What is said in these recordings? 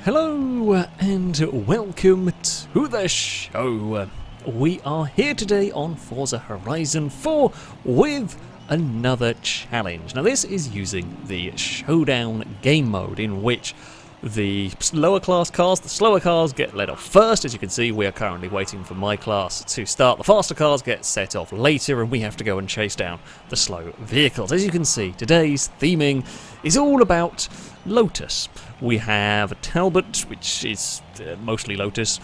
Hello and welcome to the show. We are here today on Forza Horizon 4 with another challenge. Now this is using the Showdown game mode, in which the slower cars get let off first. As you can see, we are currently waiting for my class to start. The faster cars get set off later, and we have to go and chase down the slow vehicles. As you can see, today's theming is all about Lotus. We have a Talbot, which is mostly Lotus,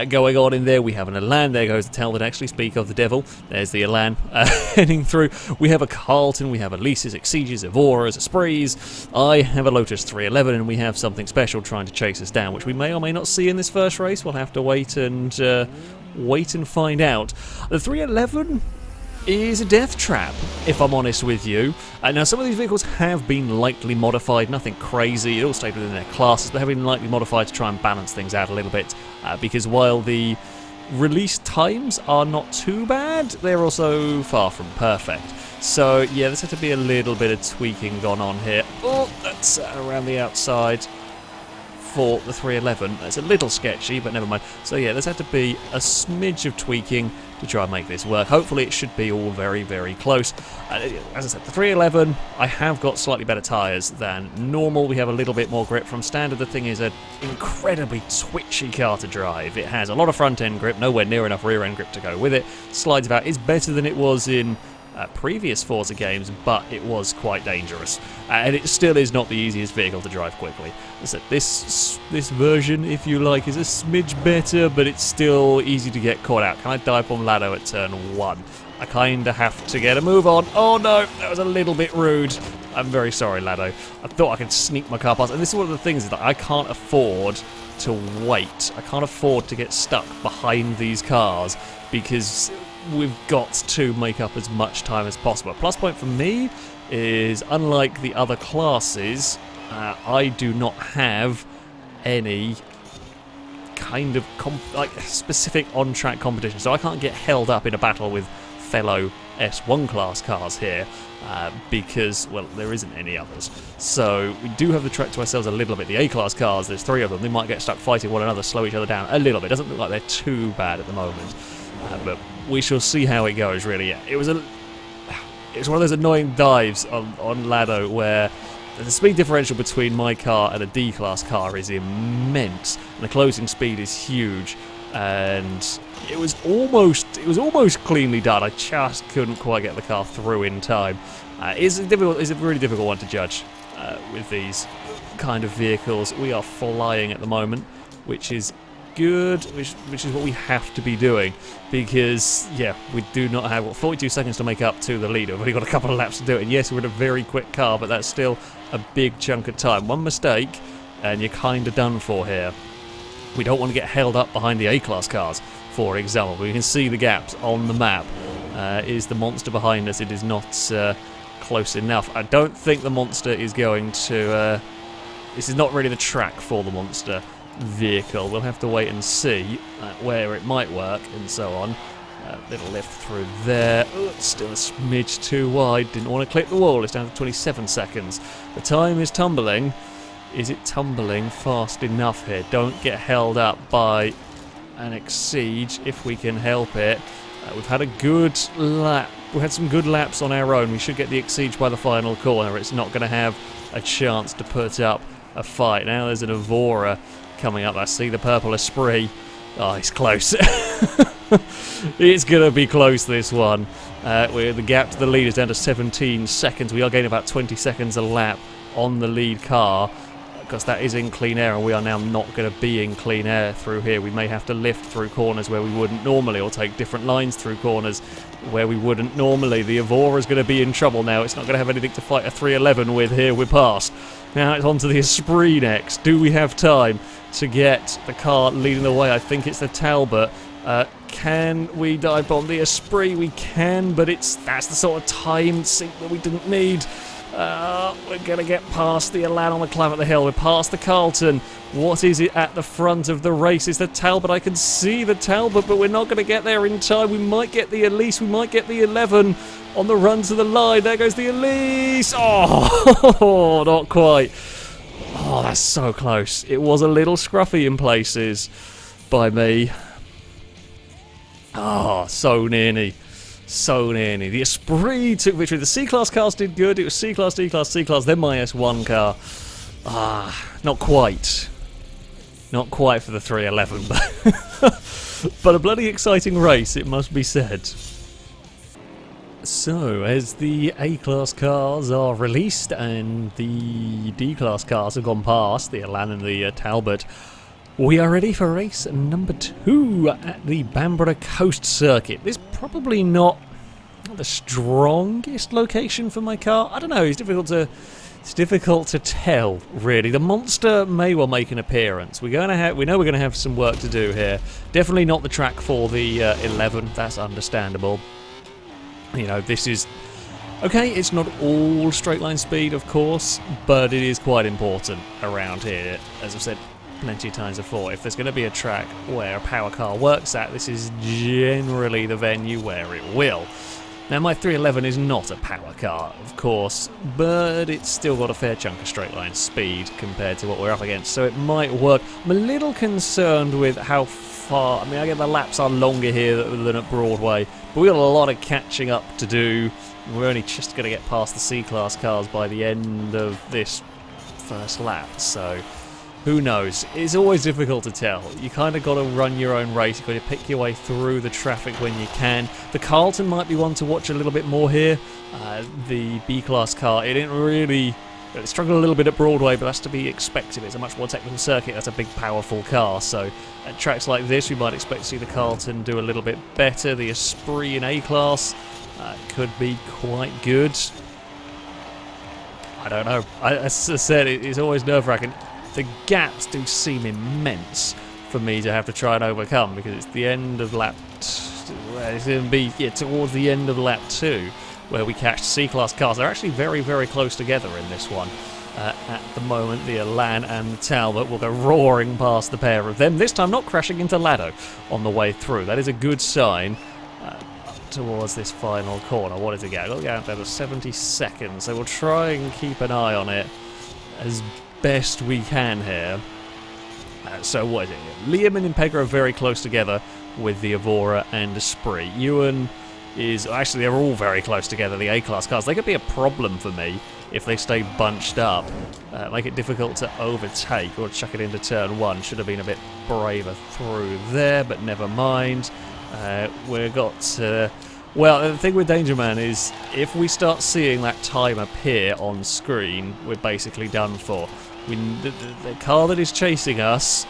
going on in there. We have an Elan. There goes the Talbot, actually. Speak of the devil. There's the Elan heading through. We have a Carlton. We have Elises, Exeges, Evoras, Esprits. I have a Lotus 311, and we have something special trying to chase us down, which we may or may not see in this first race. We'll have to wait and find out. The 311 is a death trap, if I'm honest with you. Now, some of these vehicles have been lightly modified, nothing crazy. It all stayed within their classes, but have been lightly modified to try and balance things out a little bit. Because while the release times are not too bad, they're also far from perfect. So, yeah, there's had to be a little bit of tweaking gone on here. Oh, that's around the outside for the 311. That's a little sketchy, but never mind. So yeah, there's had to be a smidge of tweaking to try and make this work. Hopefully it should be all very, very close. As I said, the 311, I have got slightly better tyres than normal. We have a little bit more grip from standard. The thing is an incredibly twitchy car to drive. It has a lot of front end grip, nowhere near enough rear end grip to go with it. Slides about. It's better than it was in previous Forza games, but it was quite dangerous, and it still is not the easiest vehicle to drive quickly. So this version, if you like, is a smidge better, but it's still easy to get caught out. Can I dive bomb Lado at turn 1? I kinda have to get a move on. Oh no, that was a little bit rude. I'm very sorry, Lado. I thought I could sneak my car past, and this is one of the things that I can't afford to wait. I can't afford to get stuck behind these cars, because we've got to make up as much time as possible. A plus point for me is, unlike the other classes, I do not have any kind of specific on-track competition, so I can't get held up in a battle with fellow S1 class cars here, because, well, there isn't any others. So we do have the track to ourselves a little bit. The A-class cars, there's 3 of them. They might get stuck fighting one another, slow each other down a little bit. Doesn't look like they're too bad at the moment, but we shall see how it goes, really. Yeah, it was one of those annoying dives on Lado where the speed differential between my car and a D-class car is immense, and the closing speed is huge, and it was almost cleanly done. I just couldn't quite get the car through in time. It's a really difficult one to judge with these kind of vehicles. We are flying at the moment, which is good, which is what we have to be doing, because yeah, we do not have 42 seconds to make up to the leader. We've only got a couple of laps to do it, and yes, we're in a very quick car, but that's still a big chunk of time. One mistake and you're kind of done for here. We don't want to get held up behind the A-class cars, for example. We can see the gaps on the map. Is the monster behind us? It is not close enough. I don't think the monster is going to this is not really the track for the monster vehicle. We'll have to wait and see where it might work and so on. Little lift through there. It's still a smidge too wide. Didn't want to clip the wall. It's down to 27 seconds. The time is tumbling. Is it tumbling fast enough here? Don't get held up by an Exige if we can help it. We've had a good lap. We've had some good laps on our own. We should get the Exige by the final corner. It's not going to have a chance to put up a fight. Now there's an Evora coming up. I see the purple Esprit. Oh, it's close. It's going to be close, this one. The gap to the lead is down to 17 seconds. We are gaining about 20 seconds a lap on the lead car, because that is in clean air, and we are now not going to be in clean air through here. We may have to lift through corners where we wouldn't normally, or take different lines through corners where we wouldn't normally. The Evora is going to be in trouble now. It's not going to have anything to fight a 311 with here. We're past. Now it's on to the Esprit next. Do we have time to get the car leading the way? I think it's the Talbot. Can we dive bomb the Esprit? We can, but that's the sort of time sink that we didn't need. We're going to get past the Elan on the climb up the hill. We're past the Carlton. What is it at the front of the race? It's the Talbot. I can see the Talbot, but we're not going to get there in time. We might get the Elise. We might get the 11 on the run to the line. There goes the Elise. Oh, not quite. Oh, that's so close. It was a little scruffy in places by me. Oh, so nearly. So nearly. The Esprit took victory. The C-Class cars did good. It was C-Class, D-Class, C-Class, then my S1 car. Not quite. Not quite for the 311, but a bloody exciting race, it must be said. So, as the A-Class cars are released and the D-Class cars have gone past, the Elan and the Talbot, we are ready for race number 2 at the Bamburgh Coast Circuit. This is probably not the strongest location for my car. I don't know, it's difficult to tell, really. The Monster may well make an appearance. We know we're going to have some work to do here. Definitely not the track for the 11, that's understandable. You know, this is... Okay, it's not all straight line speed, of course, but it is quite important around here. As I've said plenty of times before, if there's going to be a track where a power car works at, this is generally the venue where it will. Now, my 311 is not a power car, of course, but it's still got a fair chunk of straight line speed compared to what we're up against, so it might work. I'm a little concerned with how far... I mean, I get the laps are longer here than at Broadway, but we've got a lot of catching up to do. We're only just going to get past the C-Class cars by the end of this first lap, so... Who knows? It's always difficult to tell. You kind of got to run your own race. You've got to pick your way through the traffic when you can. The Carlton might be one to watch a little bit more here. The B-Class car, it didn't really... It struggled a little bit at Broadway, but that's to be expected. It's a much more technical circuit. That's a big, powerful car. So at tracks like this, we might expect to see the Carlton do a little bit better. The Esprit in A-Class could be quite good. I don't know. As I said, it's always nerve-wracking. The gaps do seem immense for me to have to try and overcome, because it's the end of lap... It's going to be towards the end of lap 2 where we catch C-Class cars. They're actually very, very close together in this one. At the moment, the Elan and the Talbot will go roaring past the pair of them, this time not crashing into Lado on the way through. That is a good sign towards this final corner. What is it going? We'll go down to 70 seconds, so we'll try and keep an eye on it as best we can here. So what is it? Liam and Impega are very close together with the Evora and Esprit. Ewan is... Actually, they're all very close together, the A-Class cars. They could be a problem for me if they stay bunched up. Make it difficult to overtake or chuck it into turn 1. Should have been a bit braver through there, but never mind. We've got... well, the thing with Danger Man is, if we start seeing that time appear on screen, we're basically done for. The car that is chasing us,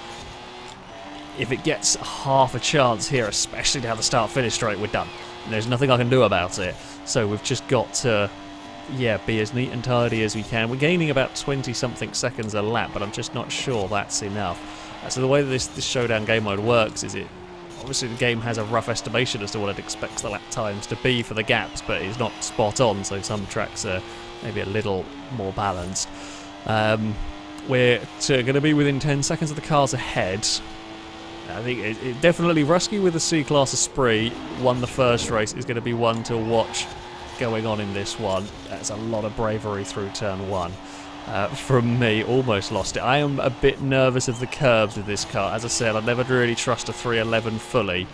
if it gets half a chance here, especially down the start-finish straight, we're done. And there's nothing I can do about it. So we've just got to, be as neat and tidy as we can. We're gaining about 20-something seconds a lap, but I'm just not sure that's enough. So the way that this showdown game mode works is obviously the game has a rough estimation as to what it expects the lap times to be for the gaps, but it's not spot on, so some tracks are maybe a little more balanced. We're going to be within 10 seconds of the cars ahead. I think it definitely Rusky with the C-Class Esprit won the first race. Is going to be one to watch going on in this one. That's a lot of bravery through turn 1. From me, almost lost it. I am a bit nervous of the curbs with this car. As I said, I never really trust a 311 fully,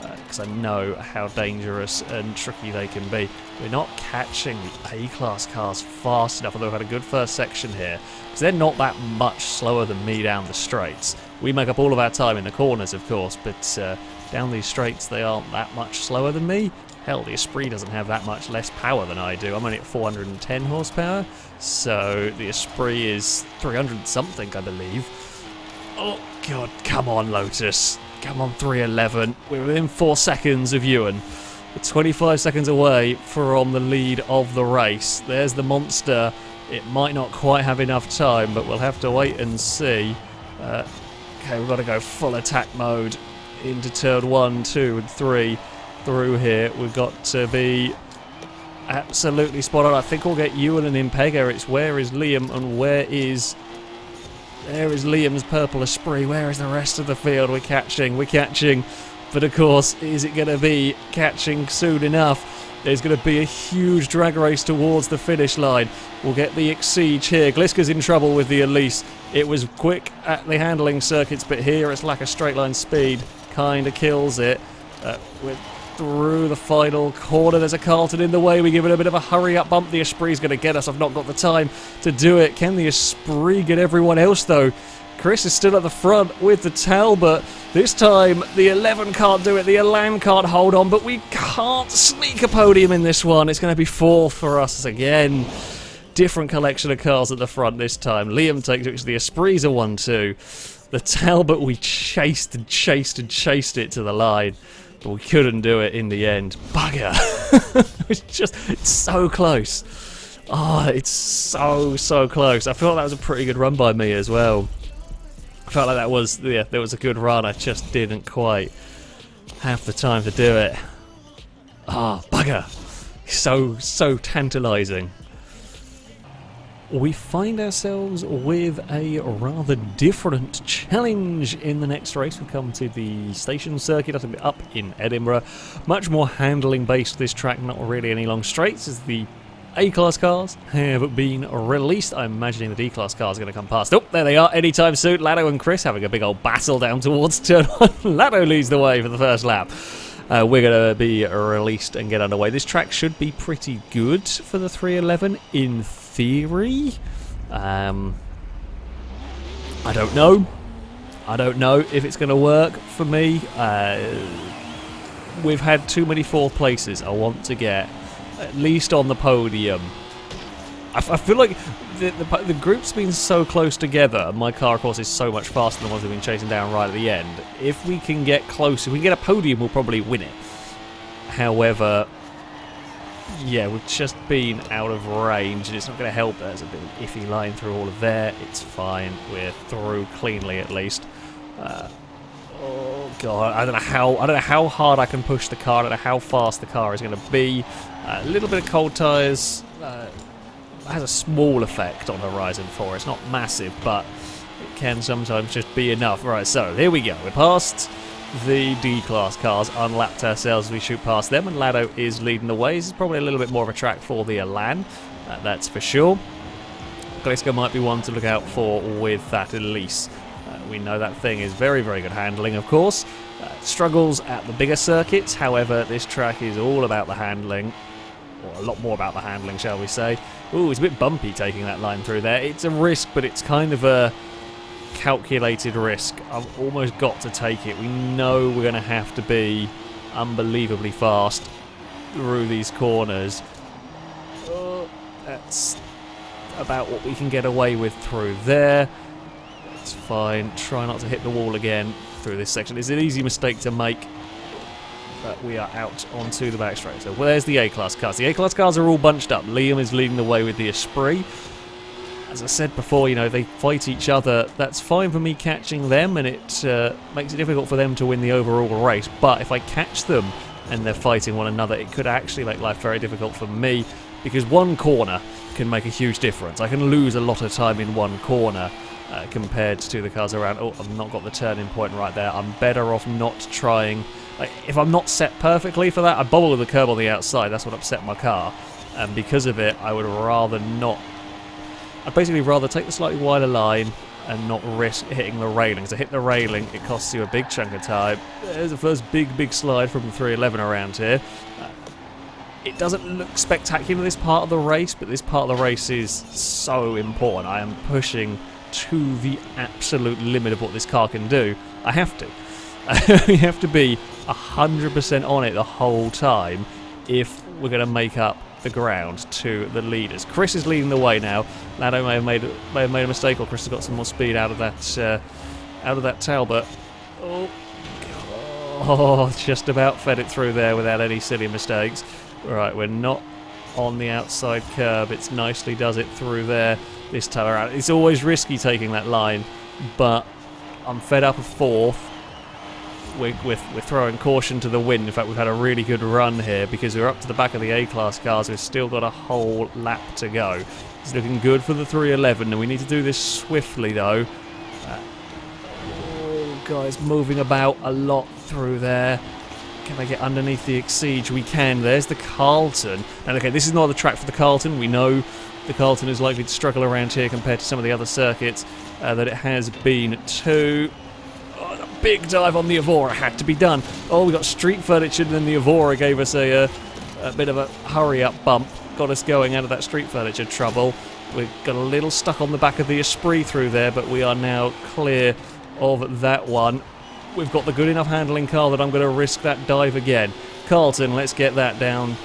because I know how dangerous and tricky they can be. We're not catching the A-Class cars fast enough, although we've had a good first section here, because they're not that much slower than me down the straights. We make up all of our time in the corners, of course, but down these straights they aren't that much slower than me. Hell, the Esprit doesn't have that much less power than I do. I'm only at 410 horsepower, so the Esprit is 300-something, I believe. Oh, God, come on, Lotus. Come on, 311. We're within 4 seconds of Ewan. We're 25 seconds away from the lead of the race. There's the Monster. It might not quite have enough time, but we'll have to wait and see. Okay, we've got to go full attack mode into turn 1, 2, and 3. Through here, we've got to be absolutely spot on. I think we'll get Ewan and Impega. It's where is Liam and there is Liam's purple Esprit. Where is the rest of the field? We're catching, but of course, is it going to be catching soon enough? There's going to be a huge drag race towards the finish line. We'll get the Exige here. Gliska's in trouble with the Elise. It was quick at the handling circuits, but here its lack of straight line speed kind of kills it. We're through the final corner. There's a Carlton in the way. We give it a bit of a hurry-up bump. The Esprit's going to get us. I've not got the time to do it. Can the Esprit get everyone else, though? Chris is still at the front with the Talbot. This time, the 11 can't do it. The Elan can't hold on, but we can't sneak a podium in this one. It's going to be 4th for us again. Different collection of cars at the front this time. Liam takes it. The Esprit's a 1-2. The Talbot, we chased and chased and chased it to the line, but we couldn't do it in the end. Bugger. It's so close. Oh, it's so close. I felt that was a pretty good run by me as well. I felt like that was a good run. I just didn't quite have the time to do it. Ah, bugger. So tantalising. We find ourselves with a rather different challenge in the next race. We come to the station circuit up in Edinburgh. Much more handling based this track, not really any long straights as the A-Class cars have been released. I'm imagining the D-Class cars are going to come past. Oh, there they are, anytime soon. Lado and Chris having a big old battle down towards turn 1. Lado leads the way for the first lap. We're going to be released and get underway. This track should be pretty good for the 311 in theory. I don't know. I don't know if it's going to work for me. We've had too many 4th places. I want to get at least on the podium. I feel like the group's been so close together, and my car, of course, is so much faster than the ones we've been chasing down right at the end. If we can get close, if we get a podium, we'll probably win it. However, yeah, we've just been out of range, and it's not going to help. There's a bit of an iffy line through all of there. It's fine. We're through cleanly at least. Oh god, I don't know how hard I can push the car. I don't know how fast the car is going to be. A little bit of cold tyres has a small effect on Horizon 4. It's not massive, but it can sometimes just be enough. Right, so here we go. We're past the D-Class cars, unlapped ourselves as we shoot past them, and Lado is leading the way. This is probably a little bit more of a track for the Elan, that's for sure. Gliska might be one to look out for with that Elise. We know that thing is very, very good handling, of course. Struggles at the bigger circuits, however, this track is all about the handling, or a lot more about the handling, shall we say. Ooh, it's a bit bumpy taking that line through there. It's a risk, but it's kind of a calculated risk. I've almost got to take it. We know we're going to have to be unbelievably fast through these corners. That's about what we can get away with through there. It's fine. Try not to hit the wall again through this section. It's an easy mistake to make, but we are out onto the back straight. So there's the A-Class cars. The A-Class cars are all bunched up. Liam is leading the way with the Esprit. As I said before, you know, they fight each other. That's fine for me catching them, and it makes it difficult for them to win the overall race. But if I catch them and they're fighting one another, it could actually make life very difficult for me, because one corner can make a huge difference. I can lose a lot of time in one corner compared to the cars around. Oh, I've not got the turning point right there. I'm better off not trying. Like, if I'm not set perfectly for that, I bobble with the curb on the outside. That's what upset my car. And because of it, I would rather not. I'd basically rather take the slightly wider line and not risk hitting the railing. So hit the railing, it costs you a big chunk of time. There's the first big slide from the 311 around here. It doesn't look spectacular, this part of the race, but this part of the race is so important. I am pushing to the absolute limit of what this car can do. I have to. We have to be 100% on it the whole time if we're going to make up the ground to the leaders. Chris is leading the way now. Lado may have made a mistake, or Chris has got some more speed out of that Talbot. Oh, just about fed it through there without any silly mistakes. Right, we're not on the outside curb. It's nicely does it through there this time around. It's always risky taking that line, but I'm fed up of 4th. We're throwing caution to the wind. In fact, we've had a really good run here because we're up to the back of the A-Class cars. We've still got a whole lap to go. It's looking good for the 311, and we need to do this swiftly, though. Guys moving about a lot through there. Can they get underneath the Exige? We can. There's the Carlton. And okay, this is not the track for the Carlton. We know the Carlton is likely to struggle around here compared to some of the other circuits that it has been to. Oh, a big dive on the Evora had to be done. Oh, we got street furniture, and then the Evora gave us a bit of a hurry-up bump. Got us going out of that street furniture trouble. We got a little stuck on the back of the Esprit through there, but we are now clear of that one. We've got the good enough handling car that I'm going to risk that dive again. Carlton, let's get that down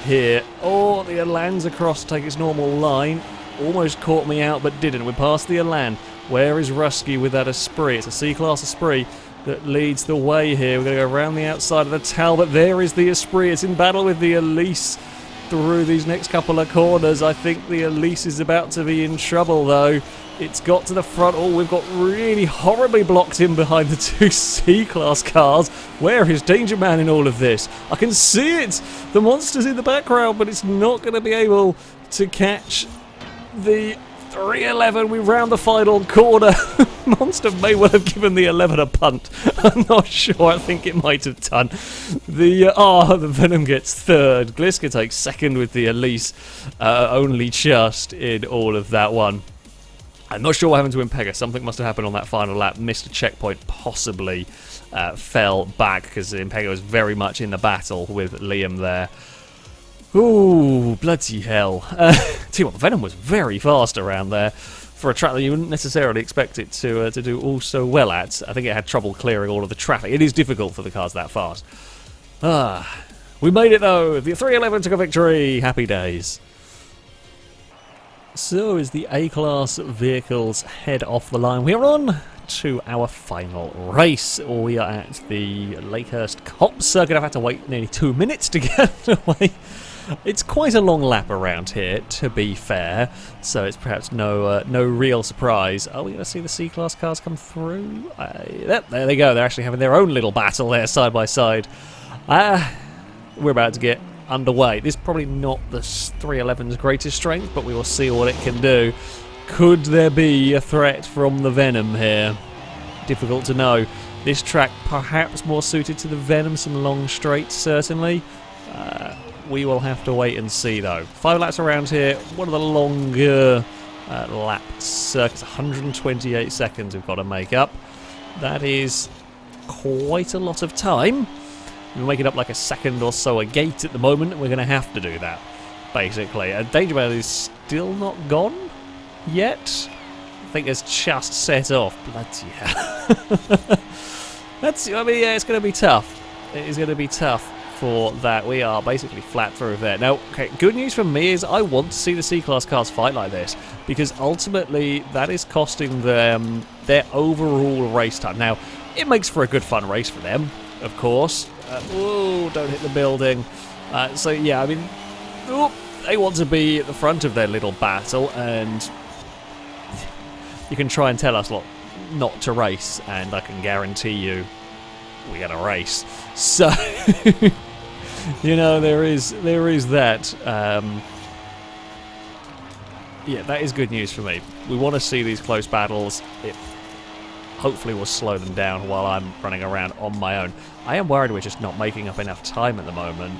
here. Oh, the Elan's across to take its normal line. Almost caught me out, but didn't. We're past the Elan. Where is Rusky with that Esprit? It's a C-Class Esprit that leads the way here. We're going to go around the outside of the Talbot. There is the Esprit. It's in battle with the Elise through these next couple of corners. I think the Elise is about to be in trouble, though. It's got to the front. Oh, we've got really horribly blocked in behind the two C-Class cars. Where is Danger Man in all of this? I can see it! The monster's in the background, but it's not going to be able to catch the 311. We round the final corner. Monster may well have given the 11 a punt. I'm not sure. I think it might have done. The Venom gets third. Gliska takes second with the Elise. Only just in all of that one. I'm not sure what happened to Impega. Something must have happened on that final lap. Missed a checkpoint, possibly fell back because Impega was very much in the battle with Liam there. Ooh, bloody hell. Tell you what, Venom was very fast around there for a track that you wouldn't necessarily expect it to do all so well at. I think it had trouble clearing all of the traffic. It is difficult for the cars that fast. We made it though. The 311 took a victory. Happy days. So as the A-Class vehicles head off the line, we are on to our final race. We are at the Lakehurst Copse circuit. I've had to wait nearly 2 minutes to get away. It's quite a long lap around here, to be fair, so it's perhaps no real surprise. Are we going to see the C-Class cars come through? There they go. They're actually having their own little battle there, side by side. We're about to get underway. This is probably not the 311's greatest strength, but we will see what it can do. Could there be a threat from the Venom here? Difficult to know. This track perhaps more suited to the Venom, some long straights certainly. We will have to wait and see though. 5 laps around here, one of the longer lap circuits, 128 seconds we've got to make up. That is quite a lot of time. We're making up like a second or so a gate at the moment. We're going to have to do that, basically. Danger Man is still not gone yet. I think it's just set off. Bloody hell. Yeah, it's going to be tough. It is going to be tough for that. We are basically flat through there. Now, okay, good news for me is I want to see the C-Class cars fight like this, because ultimately that is costing them their overall race time. Now, it makes for a good fun race for them, of course. Oh, don't hit the building. So yeah, I mean, they want to be at the front of their little battle, and you can try and tell us not to race, and I can guarantee you we're gonna race. So you know, there is that. Yeah, that is good news for me. We want to see these close battles. It hopefully will slow them down while I'm running around on my own. I am worried we're just not making up enough time at the moment.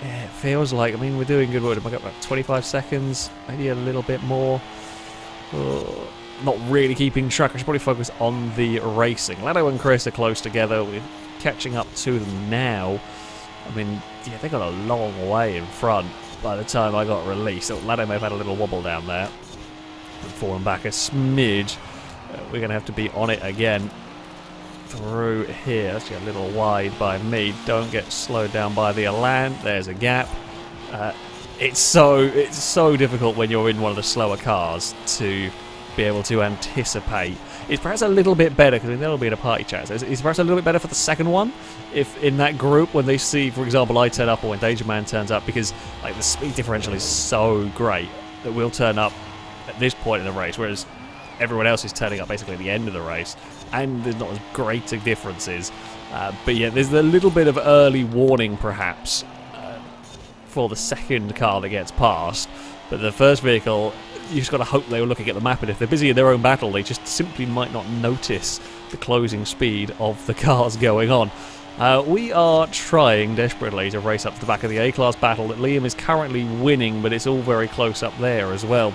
Yeah, it feels like, I mean, we're doing good work. I've got about 25 seconds, maybe a little bit more. Not really keeping track. I should probably focus on the racing. Lado and Chris are close together. We're catching up to them now. I mean, yeah, they got a long way in front by the time I got released. So Lado may have had a little wobble down there and fallen back a smidge. We're going to have to be on it again through here. That's a little wide by me. Don't get slowed down by the Elan. There's a gap. It's so difficult when you're in one of the slower cars to be able to anticipate. It's perhaps a little bit better, because that'll be in a party chat. So it's perhaps a little bit better for the second one, if in that group, when they see, for example, I turn up or when Danger Man turns up, because like the speed differential is so great that we'll turn up at this point in the race, whereas everyone else is turning up basically at the end of the race, and there's not as great a differences. But yeah, there's a little bit of early warning perhaps for the second car that gets past, but the first vehicle, you just got to hope they were looking at the map, and if they're busy in their own battle, they just simply might not notice the closing speed of the cars going on. We are trying desperately to race up to the back of the A-Class battle that Liam is currently winning, but it's all very close up there as well.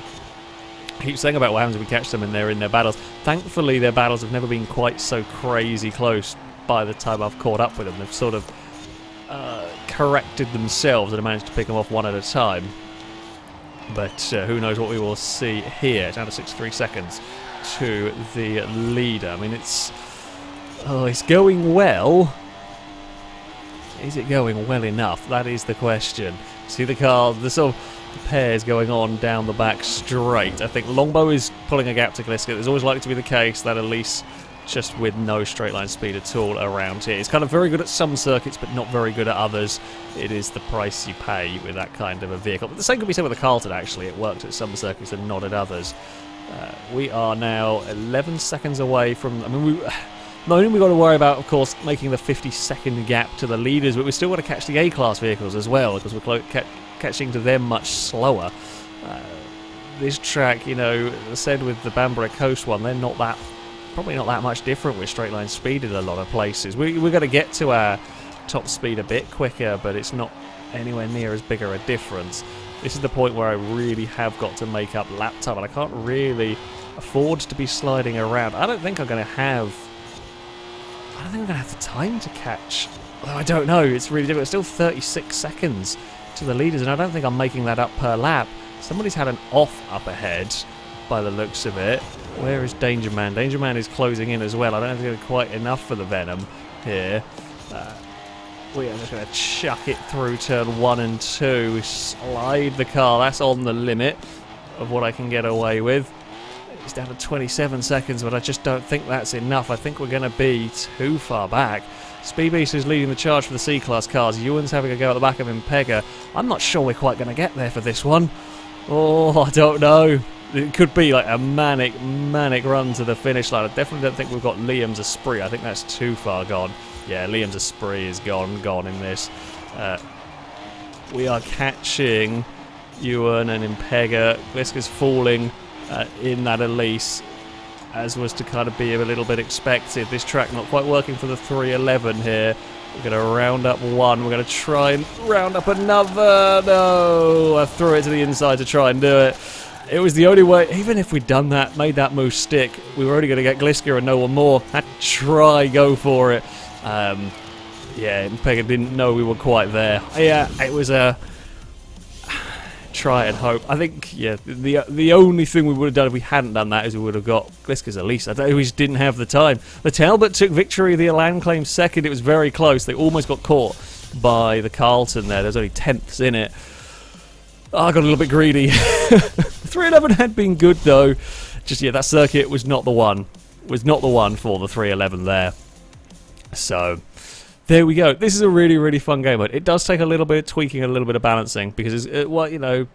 I keep saying about what happens if we catch them in their battles. Thankfully, their battles have never been quite so crazy close by the time I've caught up with them. They've sort of corrected themselves and managed to pick them off one at a time. But who knows what we will see here. It's down to 63 seconds to the leader. I mean, it's going well. Is it going well enough? That is the question. See the car, the sort of pairs going on down the back straight. I think Longbow is pulling a gap to Gliska. There's always likely to be the case that Elise, just with no straight line speed at all around here. It's kind of very good at some circuits, but not very good at others. It is the price you pay with that kind of a vehicle. But the same could be said with the Carlton, actually. It worked at some circuits and not at others. We are now 11 seconds away from... I mean, not only have we got to worry about, of course, making the 50-second gap to the leaders, but we've still got to catch the A-Class vehicles as well, because we're catching to them much slower. This track, you know, as I said with the Bamburgh Coast one, they're not that... probably not that much different with straight line speed in a lot of places. We're going to get to our top speed a bit quicker, but it's not anywhere near as big a difference. This is the point where I really have got to make up lap time, and I can't really afford to be sliding around. I don't think I'm going to have the time to catch. Although I don't know, it's really difficult. It's still 36 seconds to the leaders, and I don't think I'm making that up per lap. Somebody's had an off up ahead by the looks of it. Where is Danger Man? Danger Man is closing in as well. I don't think it's quite enough for the Venom here. We are just going to chuck it through turn 1 and 2. We slide the car. That's on the limit of what I can get away with. It's down to 27 seconds, but I just don't think that's enough. I think we're going to be too far back. Speed Beast is leading the charge for the C-Class cars. Ewan's having a go at the back of Impega. I'm not sure we're quite going to get there for this one. Oh, I don't know. It could be like a manic run to the finish line. I definitely don't think we've got Liam's Esprit. I think that's too far gone. Yeah, Liam's Esprit is gone in this. We are catching Ewan and Impega. Gliska's falling in that Elise, as was to kind of be a little bit expected. This track not quite working for the 311 here. We're going to round up one. We're going to try and round up another. No, I threw it to the inside to try and do it. It was the only way. Even if we'd done that, made that move stick, we were only going to get Gliska and no one more. Had to go for it. Yeah, Pega didn't know we were quite there. Yeah, it was a try and hope. I think, yeah, the only thing we would have done if we hadn't done that is we would have got Gliska's at least. We just didn't have the time. The Talbot took victory. The Elan claimed second. It was very close. They almost got caught by the Carlton there. There's only tenths in it. Oh, I got a little bit greedy. 311 had been good though. Just, yeah, that circuit was not the one. Was not the one for the 311 there. So there we go. This is a really, really fun game mode. It does take a little bit of tweaking, a little bit of balancing, because well, you know,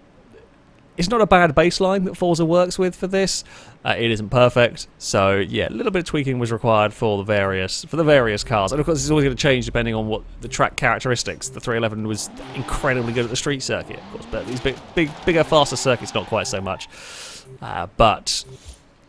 it's not a bad baseline that Forza works with for this. It isn't perfect, so yeah, a little bit of tweaking was required for the various cars, and of course it's always going to change depending on what the track characteristics. The 311 was incredibly good at the street circuit, of course, but these bigger, faster circuits not quite so much. But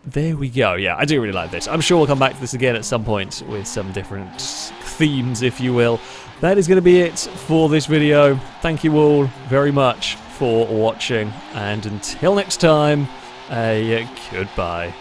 there we go. Yeah, I do really like this. I'm sure we'll come back to this again at some point with some different themes, if you will. That is going to be it for this video. Thank you all very much for watching, and until next time, a goodbye.